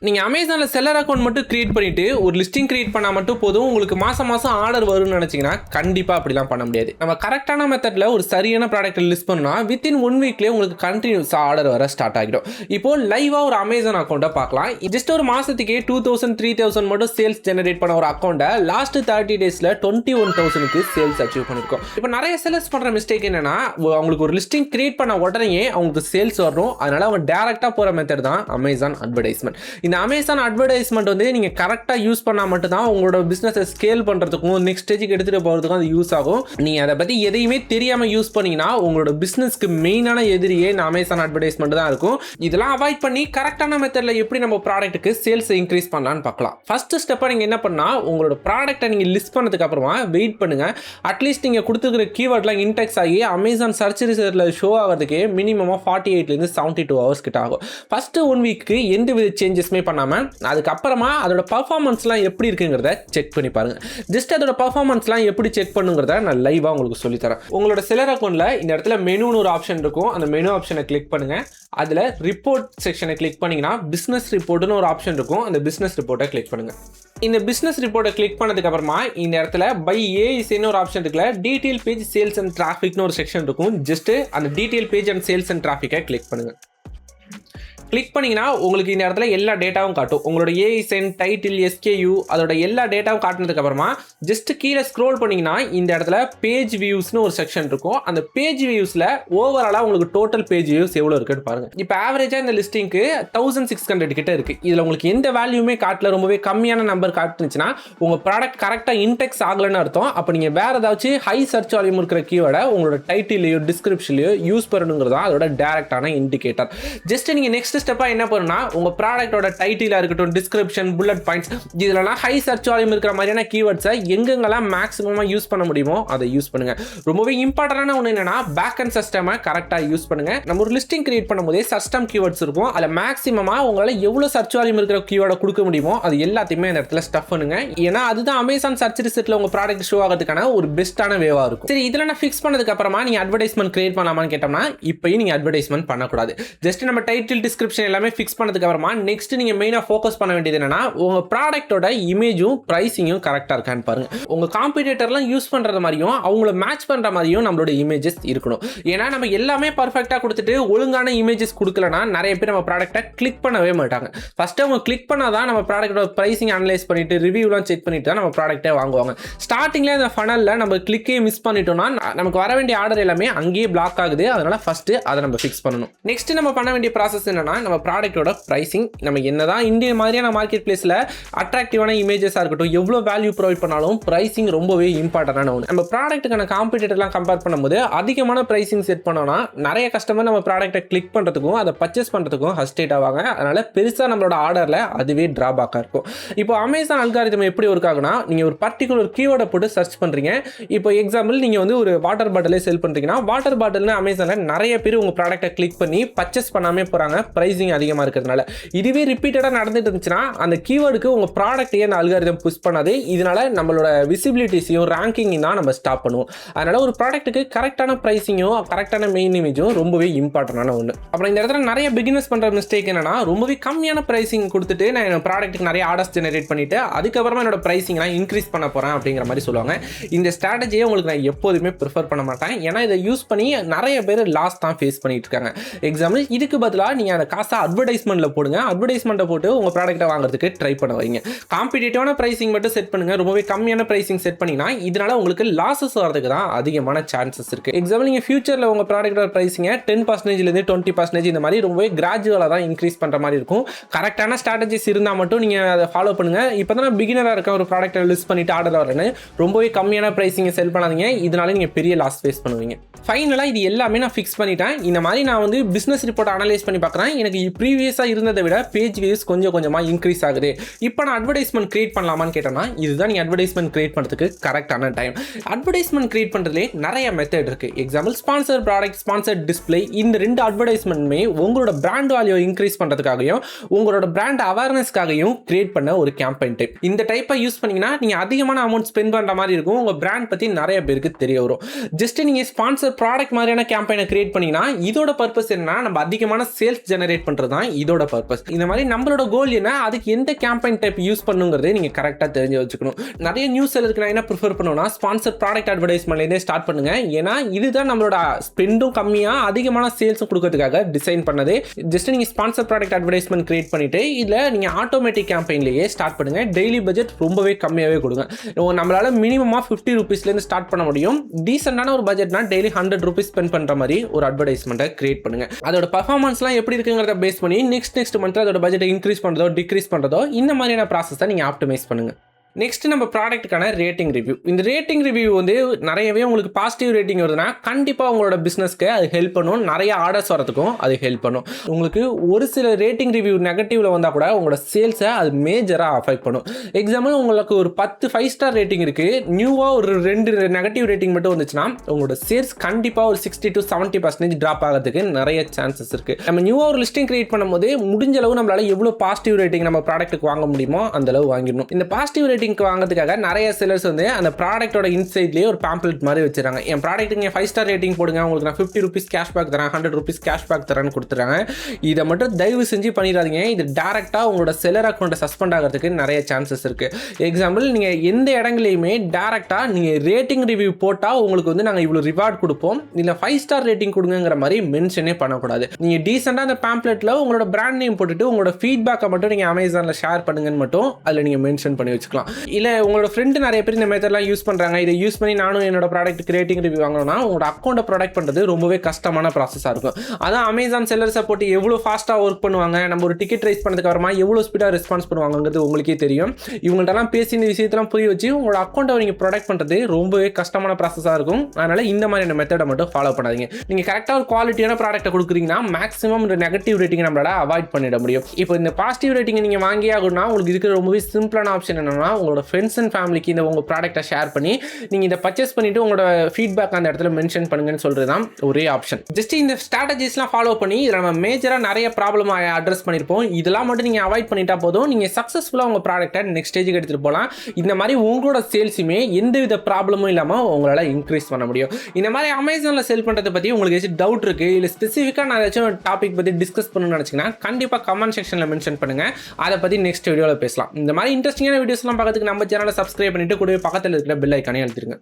நீங்கள் அமேசானில் seller account மட்டும் கிரியேட் பண்ணிவிட்டு ஒரு லிஸ்டிங் கிரியேட் பண்ணால் மட்டும் போதும் உங்களுக்கு மாதம் ஆர்டர் வரும்னு நினச்சிங்கன்னா கண்டிப்பாக அப்படிலாம் பண்ண முடியாது. நம்ம கரெக்டான மெத்தடில் ஒரு சரியான ப்ராடக்ட்டை லிஸ்ட் பண்ணால் வித்தின் 1 வீக்லேயே உங்களுக்கு கண்டினியூஸாக ஆர்டர் வர ஸ்டார்ட் ஆகிடும். இப்போது லைவாக ஒரு அமேசான் அக்கௌண்ட்டை பார்க்கலாம். ஜஸ்ட் ஒரு மாதத்துக்கே 2000 3000 மட்டும் சேல்ஸ் ஜெனரேட் பண்ண ஒரு அக்கௌண்ட்டை லாஸ்ட் 30 டேஸில் 21,000க்கு சேல்ஸ் அச்சீவ் பண்ணியிருக்கோம். இப்போ நிறைய செல்லர்ஸ் பண்ணுற மிஸ்டேக் என்னன்னா, அவங்களுக்கு ஒரு லிஸ்டிங் கிரியேட் பண்ண உடனே அவங்களுக்கு சேல்ஸ் வரும். அதனால அவங்க டேரெக்டாக போகிற மெத்தட் தான் அமேசான் அட்வர்டைஸ்மெண்ட். இந்த அமேசான் அட்வர்டைஸ்மெண்ட் வந்து நீங்கள் கரெக்டாக யூஸ் பண்ணால் மட்டும்தான் உங்களோட பிஸ்னஸை ஸ்கேல் பண்ணுறதுக்கும் நெக்ஸ்ட் ஸ்டேஜுக்கு எடுத்துகிட்டு போகிறதுக்கும் அது யூஸ் ஆகும். நீங்கள் அதை பற்றி எதையுமே தெரியாமல் யூஸ் பண்ணிங்கன்னா உங்களோட பிஸ்னஸ்க்கு மெயினான எதிரியே இந்த அமேசான் அட்வர்டைஸ்மெண்ட் தான் இருக்கும். இதெல்லாம் அவாய்ட் பண்ணி கரெக்டான மெத்தடில் எப்படி நம்ம ப்ராடக்ட்டுக்கு சேல்ஸை இன்க்ரீஸ் பண்ணலான்னு பார்க்கலாம். ஃபர்ஸ்ட் ஸ்டெப்பாக நீங்கள் என்ன பண்ணால் உங்களோட ப்ராடக்ட்டை நீங்கள் லிஸ்ட் பண்ணதுக்கு அப்புறமா வெயிட் பண்ணுங்கள். அட்லீஸ்ட் நீங்கள் கொடுத்துருக்கிற கீவேர்ட்லாம் இன்டெக்ஸ் ஆகி அமேசான் சர்ச் ரிசல்ட்டில் ஷோ ஆகிறதுக்கே மினிமமாக 48 72 ஹவர்ஸ் கிட்ட ஆகும். ஃபர்ஸ்ட் 1 வீக்கு எந்த வித சேஞ்சஸ்மே பண்ணாமல் அதுக்கப்புறமா அதோட பர்ஃபார்மன்ஸ்லாம் எப்படி இருக்குங்கிறத செக் பண்ணி பாருங்க. ஜஸ்ட் அதோட பர்ஃபார்மன்ஸ்லாம் எப்படி செக் பண்ணுங்கிறத நான் லைவாக உங்களுக்கு சொல்லித்தரேன். உங்களோட செல்லர் அக்கௌண்ட்ல இந்த இடத்துல மெனுன்னு ஒரு ஆப்ஷன் இருக்கும். அந்த மெனு ஆப்ஷனை கிளிக் பண்ணுங்க. அதில் ரிப்போர்ட் செக்ஷனை கிளிக் பண்ணிங்கன்னா பிஸ்னஸ் ரிப்போர்ட்னு ஒரு ஆப்ஷன் இருக்கும். அந்த பிஸ்னஸ் ரிப்போர்ட்டை கிளிக் பண்ணுங்க. இந்த பிஸ்னஸ் ரிப்போர்ட்டை கிளிக் பண்ணதுக்கு அப்புறமா இந்த இடத்துல பை ஏஇசின்னு ஒரு ஆப்ஷன் இருக்குல்ல, டீடைல் பேஜ் சேல்ஸ் அண்ட் டிராஃபிக்னு ஒரு செக்ஷன் இருக்கும். ஜஸ்ட் அந்த detail page and sales and டிராஃபிக்கை கிளிக் பண்ணுங்க. கிளிக் பண்ணிங்கன்னா உங்களுக்கு இந்த இடத்துல எல்லா டேட்டாவும் காட்டும். உங்களோட ஏஇசென், டைட்டில், எஸ்கேயூ அதோட எல்லா டேட்டாவும் காட்டினதுக்கு அப்புறமா ஜஸ்ட் கீழே ஸ்க்ரோல் பண்ணிங்கன்னா இந்த இடத்துல பேஜ் வியூஸ்னு ஒரு செக்ஷன் இருக்கும். அந்த பேஜ் வியூஸில் ஓவராலாக உங்களுக்கு டோட்டல் பேஜ் வியூஸ் எவ்வளோ இருக்குன்னு பாருங்கள். இப்போ ஆவரேஜாக இந்த லிஸ்டிங்க்கு 1600 கிட்ட இருக்குது. இதில் உங்களுக்கு எந்த வேல்யூமே காட்டல, ரொம்பவே கம்மியான நம்பர் காட்டுச்சுன்னா உங்கள் ப்ராடக்ட் கரெக்டாக இன்டெக்ஸ் ஆகலைன்னு அர்த்தம். அப்போ நீங்கள் வேறு ஏதாச்சும் ஹை சர்ச் வால்யூம் இருக்கிற கீவேர்டை உங்களோட டைட்டிலையோ டிஸ்கிரிப்ஷன்லையோ யூஸ் பண்ணணுங்கிறதா அதோட டேரக்டான இண்டிகேட்டர். ஜஸ்ட் நீங்கள் நெக்ஸ்ட் ஸ்டெப்பா என்ன பண்ணுனா உங்க ப்ராடக்ட்டோட டைட்டிலா இருக்கட்டும், டிஸ்கிரிப்ஷன், புல்லட் பாயிண்ட்ஸ் இதெல்லாம் ஹை சர்ச் வால்யூம் இருக்கிற மாதிரியான கீவேர்ட்ஸை எங்கெங்கெல்லாம் மேக்ஸிமமா யூஸ் பண்ண முடியுமோ அதை யூஸ் பண்ணுங்க. ரொம்பவே இம்பார்ட்டன்டான ஒன்று என்னன்னா பேக் அண்ட் சிஸ்டமை கரெக்டாக யூஸ் பண்ணுங்க. நம்ம ஒரு லிஸ்டிங் கிரியேட் பண்ணும்போதே சிஸ்டம் கீவேர்ட்ஸ் இருக்கும். அதில் மேக்ஸிமமா உங்களால் எவ்வளோ சர்ச் வால்யூம் இருக்கிற கீவேர்டை கொடுக்க முடியுமோ அது எல்லாத்தையுமே அந்த இடத்துல ஸ்டஃப் பண்ணுங்க. ஏன்னா அதுதான் அமேசான் சர்ச் ரிசல்ட்ல உங்க ப்ராடக்ட் ஷோ ஆகிறதுக்கான ஒரு பெஸ்ட்டான வேவா இருக்கும். சரி, இதெல்லாம் நான் ஃபிக்ஸ் பண்ணதுக்கு அப்புறமா நீங்க அட்வர்டைஸ்மெண்ட் கிரியேட் பண்ணலாமான்னு கேட்டோம்னா இப்பயும் நீங்க அட்வர்டைஸ்மெண்ட் பண்ணக்கூடாது. ஜஸ்ட் நம்ம டைட்டில், டிஸ்கிரிப்ஷன் எல்லாமே ஃபிக்ஸ் பண்ணதுக்கு அப்புறமா நெக்ஸ்ட் நீங்க மெயினா ஃபோக்கஸ் பண்ண வேண்டியது என்னன்னா உங்க ப்ராடக்ட்டோட இமேஜும் பிரைசிங்கும் கரெக்டா இருக்கான்னு பாருங்க. உங்க காம்படிட்டர்லாம் யூஸ் பண்றது மாதிரியும் அவங்கள மேட்ச் பண்ற மாதிரியும் நம்மளோட இமேஜஸ் இருக்கணும். ஏன்னா நம்ம எல்லாமே பர்ஃபெக்ட்டா கொடுத்துட்டு ஒழுங்கான இமேஜஸ் கொடுக்கலனா நிறைய பேர் நம்ம ப்ராடக்ட்டை கிளிக் பண்ணவே மாட்டாங்க. ஃபர்ஸ்ட் அவங்க கிளிக் பண்ணாதான் நம்ம ப்ராடக்ட்டோட பிரைசிங் அனலைஸ் பண்ணிட்டு ரிவ்யூலாம் செக் பண்ணிட்டு தான் நம்ம ப்ராடக்ட்டை வாங்குவாங்க. ஸ்டார்டிங்ல இந்த ஃபனல்ல நம்ம கிளிக்கே மிஸ் பண்ணிட்டோம்னா நமக்கு வர வேண்டிய ஆர்டர் எல்லாமே அங்கேயே பிளாக் ஆகுது. அதனால ஃபர்ஸ்ட் அதை நம்ம ஃபிக்ஸ் பண்ணணும். நெக்ஸ்ட் நம்ம பண்ண வேண்டிய ப்ராசஸ் என்னன்னா நம்ம ப்ராடக்ட்டோட பிரைசிங் நம்ம என்னதான் இந்திய மாதிரியான மார்க்கெட் பிளேஸ்ல அட்ராக்டிவான இமேஜஸா இருக்கட்டும், எவ்வளவு வேல்யூ ப்ரொவைட் பண்ணாலும் பிரைசிங் ரொம்பவே இம்பார்ட்டன்டான ஒன்று. நம்ம ப்ராடக்ட்டுக்கான காம்படிட்டர்லாம் கம்பேர் பண்ணும்போது அதிகமான பிரைசிங் செட் பண்ணோம்னா நிறைய கஸ்டமர் நம்ம ப்ராடக்ட்டை கிளிக் பண்றதுக்கும் அதை பர்ச்சேஸ் பண்றதுக்கும் ஹெசிடேட் ஆவாங்க. அதனால பெருசா நம்மளோட ஆர்டர்ல அதுவே டிராபேக்கா இருக்கும். இப்போ அமேசான் அல்காரிதம் எப்படி ஒர்க் ஆகுனா நீங்க ஒரு பர்டிகுலர் கீவேர்டை போட்டு சர்ச் பண்றீங்க. இப்போ எக்ஸாம்பிள் நீங்க வந்து ஒரு வாட்டர் பாட்டிலே செல் பண்றீங்கன்னா வாட்டர் பாட்டில்னு அமேசான்ல நிறைய பேர் உங்க ப்ராடக்ட்டை கிளிக் பண்ணி பர்ச்சேஸ் பண்ணாமே போறாங்க பிரைசிங் அதிகமா இருக்கிறதுனால. இதுவே ரிப்பீட்டடா நடந்துட்டு இருந்துச்சுன்னா அந்த கீவேர்டுக்கு உங்க ப்ராடக்ட்டையே அந்த அல்காரிதம் புஷ் பண்ணாது. இதனால நம்மளோட விசிபிலிட்டிஸையும் ரேங்கிங்கையும் தான் நம்ம ஸ்டாப் பண்ணுவோம். அதனால ஒரு ப்ராடக்ட்டுக்கு கரெக்டான பிரைசிங்கும் கரெக்டான மெயின் இமேஜும் ரொம்பவே இம்பார்ட்டன்டான ஒன்று. அப்புறம் இந்த இடத்துல நிறைய பிகினர்ஸ் பண்ற மிஸ்டேக் என்னன்னா ரொம்பவே கம்மியான பிரைசிங் கொடுத்துட்டு நான் என் ப்ராடக்ட்டுக்கு நிறைய ஆர்டர்ஸ் ஜெனரேட் பண்ணிட்டு அதுக்கப்புறமா என்னோட பிரைசிங்லாம் இன்க்ரீஸ் பண்ண போறேன் அப்படிங்கிற மாதிரி சொல்லுவாங்க. இந்த ஸ்ட்ராட்டஜியை உங்களுக்கு நான் எப்போதுமே ப்ரிஃபர் பண்ண மாட்டேன். ஏன்னா இதை யூஸ் பண்ணி நிறைய பேர் லாஸ் தான் ஃபேஸ் பண்ணிட்டு இருக்காங்க. எக்ஸாம்பிள் இதுக்கு பதிலாக நீங்க அந்த காசை அட்வர்டைஸ்மெண்ட்ல போடுங்க. அட்வர்டைஸ்மெண்ட்டை போட்டு உங்க ப்ராடக்ட்டை வாங்குறதுக்கு ட்ரை பண்ண வைங்க. காம்படிட்டிவான பிரைசிங் மட்டும் செட் பண்ணுங்க. ரொம்பவே கம்மியான பிரைசிங் செட் பண்ணினா இதனால உங்களுக்கு லாஸஸ் வரதுக்கு தான் அதிகமான சான்சஸ் இருக்கு. எக்ஸாம்பிள் நீங்க ஃபியூச்சர்ல உங்க ப்ராடக்ட்டோட பிரைசிங்கை 10% இருந்து 20% இந்த மாதிரி ரொம்பவே கிராஜுவலா தான் இன்க்ரீஸ் பண்ற மாதிரி இருக்கும். கரெக்டான ஸ்ட்ராட்டஜிஸ் இருந்தா மட்டும் நீங்க அதை ஃபாலோ பண்ணுங்க. இப்பதான் பிகினரா இருக்க ஒரு ப்ராடக்ட்டை லிஸ்ட் பண்ணிட்டு ஆர்டர் வரேன்னு ரொம்பவே கம்மியான பிரைசிங்கை செல் பண்ணாதீங்க. இதனால நீங்க பெரிய லாஸ் ஃபேஸ் பண்ணுவீங்க. ஃபைனலா இது எல்லாமே நான் ஃபிக்ஸ் பண்ணிட்டேன். இந்த மாதிரி நான் வந்து பிசினஸ் ரிப்போர்ட் அனலைஸ் பண்ணி பார்க்குறேன். எனக்கு ப்ரீவியஸா இருந்ததை விட பேஜ் வியூஸ் கொஞ்சம் கொஞ்சமா இன்க்ரீஸ் ஆகுது. இப்போ நான் அட்வர்டைஸ்மெண்ட் கிரியேட் பண்ணலாமான்னு கேட்டேன்னா இதுதான் நீங்க அட்வர்டைஸ்மெண்ட் கிரியேட் பண்ணுறதுக்கு கரெக்டான டைம். அட்வர்டைஸ்மெண்ட் கிரியேட் பண்ணுறதுலே நிறைய மெத்தட் இருக்கு. Example sponsor product, sponsor display, இந்த ரெண்டு அட்வர்டைஸ்மெண்ட்மே உங்களோட பிராண்ட் வேல்யூ இன்க்ரீஸ் பண்ணுறதுக்காகவும் உங்களோட பிராண்ட் அவேர்னஸ்க்காகவும் கிரியேட் பண்ண ஒரு கேம்பெயின் டைப். இந்த டைப்பை யூஸ் பண்ணீங்கன்னா நீங்க அதிகமான அமௌண்ட் ஸ்பெண்ட் பண்ற மாதிரி இருக்கும். உங்க பிராண்ட் பத்தி நிறைய பேருக்கு தெரிய வரும். ஜஸ்ட் நீங்க ஸ்பான்சர் ப்ராடக்ட் மாதிரியான கேம்பெயினை கிரியேட் பண்ணீங்கன்னா இதோட பர்பஸ் என்னன்னா நம்ம அதிகமான சேல்ஸ் ஜெனரேட் கிரியேட் பண்ணுறது தான் இதோட பர்பஸ். இந்த மாதிரி நம்மளோட கோல் என்ன, அதுக்கு எந்த கேம்பெயின் டைப் யூஸ் பண்ணுங்கிறதே நீங்கள் கரெக்டாக தெரிஞ்சு வச்சுக்கணும். நிறைய நியூஸ் செல்லருக்கு நான் என்ன ப்ரிஃபர் பண்ணுவேன்னா, ஸ்பான்சர் ப்ராடக்ட் அட்வர்டைஸ்மெண்ட்லேருந்தே ஸ்டார்ட் பண்ணுங்க. ஏன்னா இதுதான் நம்மளோட ஸ்பெண்டும் கம்மியாக அதிகமான சேல்ஸும் கொடுக்கறதுக்காக டிசைன் பண்ணது. ஜஸ்ட் நீங்கள் ஸ்பான்சர் ப்ராடக்ட் அட்வர்டைஸ்மெண்ட் கிரியேட் பண்ணிட்டு இதில் நீங்கள் ஆட்டோமேட்டிக் கேம்பெயின்லேயே ஸ்டார்ட் பண்ணுங்க. டெய்லி பட்ஜெட் ரொம்பவே கம்மியாகவே கொடுங்க. நம்மளால மினிமமாக 50 ரூபீஸ்லேருந்து ஸ்டார்ட் பண்ண முடியும். டீசெண்டான ஒரு பட்ஜெட்னா டெய்லி 100 ரூபீஸ் ஸ்பெண்ட் பண்ணுற மாதிரி ஒரு அட்வர்டைஸ்மெண்ட்டை கிரியேட் பண்ணுங்க. அதோட பர்ஃபார்மன்ஸ்லாம் எப்படி இருக்குங்கிறத பேஸ் பண்ணி நெக்ஸ்ட் மந்த் அதோட பட்ஜெட்டை இன்க்ரீஸ் பண்ணுறதோ டிக்ரீஸ் பண்ணுறதோ இந்த மாதிரியான ப்ராசஸ் தான் நீங்கள் ஆப்டிமைஸ் பண்ணுங்க. நெக்ஸ்ட் நம்ம ப்ராடக்ட்டுக்கான ரேட்டிங் ரிவ்யூ. இந்த ரேட்டிங் ரிவ்யூ வந்து நிறையவே உங்களுக்கு பாசிட்டிவ் ரேட்டிங் வருதுன்னா கண்டிப்பாக உங்களோட பிஸ்னஸ்க்கு அது ஹெல்ப் பண்ணும். நிறைய ஆர்டர்ஸ் வரதுக்கும் அது ஹெல்ப் பண்ணும். உங்களுக்கு ஒரு சில ரேட்டிங் ரிவ்யூ நெகட்டிவ்ல வந்தால் கூட உங்களோட சேல்ஸை அது மேஜராக அஃபெக்ட் பண்ணும். எக்ஸாம்பிள் உங்களுக்கு ஒரு 10 5 ஸ்டார் ரேட்டிங் இருக்குது, நியூவாக ஒரு 2 நெகட்டிவ் ரேட்டிங் மட்டும் வந்துச்சுன்னா உங்களோட சேல்ஸ் கண்டிப்பாக ஒரு 60 to 70% ட்ராப் ஆகிறதுக்கு நிறைய சான்சஸ் இருக்குது. நம்ம நியூவாக ஒரு லிஸ்டிங் கிரியேட் பண்ணும்போது முடிஞ்ச அளவு நம்மளால எவ்வளோ பாசிட்டிவ் ரேட்டிங் நம்ம ப்ராடக்ட்டுக்கு வாங்க முடியுமோ அந்த அளவு வாங்கிடணும். இந்த பாசிட்டிவ் ரேட்டிங் வாங்கிறதுக்காக நிறைய செல்லர்ஸ் வந்து அந்த ப்ராடக்ட்டோட இன்சைட்லயே ஒரு பேம்ப்ளெட் மாதிரி வச்சிருக்காங்க. என் ப்ராடக்ட்டுக்கு 5 ஸ்டார் ரேட்டிங் போடுங்க, உங்களுக்கு நான் 50 ரூபீஸ் கேஷ்பேக் தரேன், 100 ரூபீஸ் கேஷ்பேக் தரேன்னு கொடுத்துறாங்க. இதை மட்டும் தயவு செஞ்சு பண்ணிடாதீங்க. இது டேரக்டா உங்களோட செல்லர் அக்கௌண்ட்டை சஸ்பெண்ட் ஆகிறதுக்கு நிறைய சான்சஸ் இருக்கு. எக்ஸாம்பிள், நீங்க எந்த இடங்களையுமே டேரக்டா நீங்க ரேட்டிங் ரிவ்யூ போட்டா உங்களுக்கு வந்து நாங்கள் இவ்வளோ ரிவார்ட் கொடுப்போம், இல்லை 5 ஸ்டார் ரேட்டிங் கொடுங்கிற மாதிரி மென்ஷனே பண்ணக்கூடாது. நீங்க டீசெண்டாக அந்த பேம்ப்ளெட்ல உங்களோட பிராண்ட் நேம் போட்டுட்டு உங்களோட ஃபீட்பேக்கை மட்டும் நீங்க அமேசான்ல ஷேர் பண்ணுங்கன்னு மட்டும் அதில் நீங்க மென்ஷன் பண்ணி வச்சுக்கலாம். இல்லை உங்களோட ஃப்ரெண்டு நிறைய பேர் இந்த மெத்தட்லாம் யூஸ் பண்ணுறாங்க, இதை யூஸ் பண்ணி நானும் என்னோட ப்ராடக்ட் ரேட்டிங் ரிவ்யூ வாங்கணும்னா உங்களோட அக்கௌண்ட்டை ப்ராடக்ட் பண்ணுறது ரொம்பவே கஷ்டமான ப்ராசஸாக இருக்கும். அதான் அமேசான் செல்லர் சப்போர்ட் எவ்வளோ ஃபாஸ்ட்டாக ஒர்க் பண்ணுவாங்க, நம்ம ஒரு டிக்கெட் ரைஸ் பண்ணதுக்கு அப்புறமா எவ்வளோ ஸ்பீடாக ரெஸ்பான்ஸ் பண்ணுவாங்கிறது உங்களுக்கே தெரியும். இவங்கள்ட்டலாம் பேசி இந்த விஷயத்தெல்லாம் புரிய வச்சு உங்களோட அக்கௌண்ட்டை நீங்கள் ப்ராடக்ட் பண்ணுறது ரொம்பவே கஷ்டமான ப்ராசஸாக இருக்கும். அதனால் இந்த மாதிரியான மெத்தடை மட்டும் ஃபாலோ பண்ணாதீங்க. நீங்கள் கரெக்டாக ஒரு குவாலிட்டியான ப்ராடக்ட்டை கொடுக்குறீங்கன்னா மேக்ஸிமம் இந்த நெகட்டிவ் ரேட்டிங் நம்மளால அவாய்ட் பண்ணிட முடியும். இப்போ இந்த பாசிட்டிவ் ரேட்டிங் நீங்கள் வாங்கி ஆகணும்னா உங்களுக்கு இருக்கிற ரொம்பவே சிம்பிளான ஆப்ஷன் என்னன்னா, உங்களோட ஃப்ரெண்ட்ஸ் அண்ட் ஃபேமிலிக்கு இந்த உங்கள் ப்ராடக்ட்டை ஷேர் பண்ணி நீங்கள் இதை பர்ச்சேஸ் பண்ணிவிட்டு உங்களோட ஃபீட்பேக் அந்த இடத்துல மென்ஷன் பண்ணுங்கன்னு சொல்கிறது தான் ஒரே ஆப்ஷன். ஜஸ்ட் இந்த ஸ்ட்ராட்டஜிஸ்லாம் ஃபாலோ பண்ணி இதில் நம்ம மேஜராக நிறைய ப்ராப்ளம் அட்ரஸ் பண்ணியிருப்போம். இதெல்லாம் மட்டும் நீங்கள் அவாய்ட் பண்ணிட்டா போதும், நீங்கள் சக்ஸஸ்ஃபுல்லாக உங்கள் ப்ராடக்ட்டை நெக்ஸ்ட் ஸ்டேஜுக்கு எடுத்துகிட்டு போகலாம். இந்த மாதிரி உங்களோட சேல்ஸுமே எந்தவித ப்ராப்ளமும் இல்லாமல் உங்களால் இன்க்ரீஸ் பண்ண முடியும். இந்த மாதிரி அமேசானில் செல் பண்ணுறதை பற்றி உங்களுக்கு ஏதாச்சும் டவுட் இருக்குது, இல்லை ஸ்பெசிஃபிக்காக நான் ஏதாச்சும் டாபிக் பற்றி டிஸ்கஸ் பண்ணணும்னு நினச்சிங்கன்னா கண்டிப்பாக கமெண்ட் செக்ஷனில் மென்ஷன் பண்ணுங்கள். அதை பற்றி நெக்ஸ்ட் வீடியோவில் பேசலாம். இந்த மாதிரி இன்ட்ரெஸ்டிங்கான வீடியோஸ்லாம் பார்க்கறதுக்கு நம்ம சேனலை சப்ஸ்கிரைப் பண்ணிட்டு கூட பக்கத்தில் இருக்கிற பெல் ஐக்கானே அழுத்திருங்க.